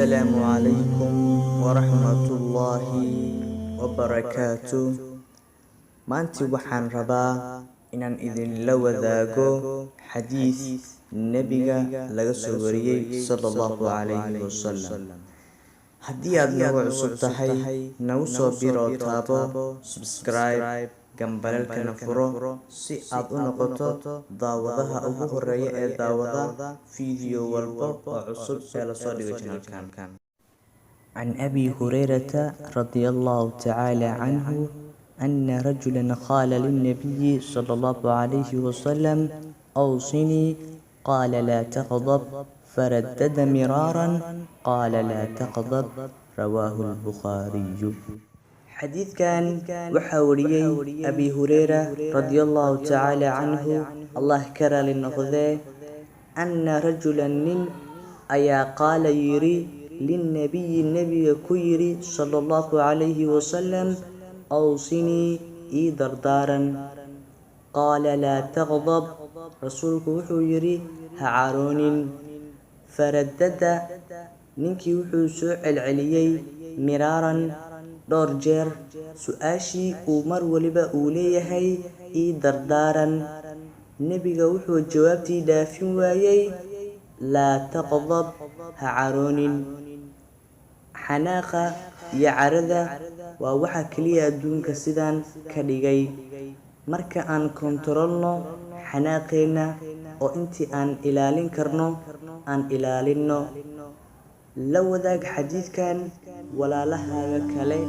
السلام عليكم ورحمة الله وبركاته. maanta waxaan rabaa inaan idin la wadaago xadiith nabiga laga soo wariyay sallallahu alayhi wasallam. haddii aad nagu cusub tahay, nagu soo biro taabo subscribe gambalelkana furo si aad u noqoto daawadaha ugu horeeya ee daawada video walba oo cusub ee la soo dhigo channelkan. عن أبي هريرة رضي الله تعالى عنه أن رجلا قال للنبي صلى الله عليه وسلم أوصني، قال لا تغضب، فردد مرارا قال لا تغضب، رواه البخاري. حديث كان وحوري أبي هريرة رضي الله تعالى عنه الله كرى للنقذة أن رجلا أيا قال يري للنبي كيري صلى الله عليه وسلم أوصني دردارا، قال لا تغضب، رسولك وحو يري هعارون، فردد ننكي وحو سوء العليي مرارا دور جير سؤاشي ومر ولبا أوليهي دردارا. نبي وحو جوابتي دافن وايي لا تغضب هعارون. xanaaqa iyo carada waa waxa kaliya adduunka sidaan ka dhigay. marka aan kontrolno xanaaqeena oo intii aan ilaalin karno aan ilaalino. la wadaag xadiidkan walaalahaaga kale.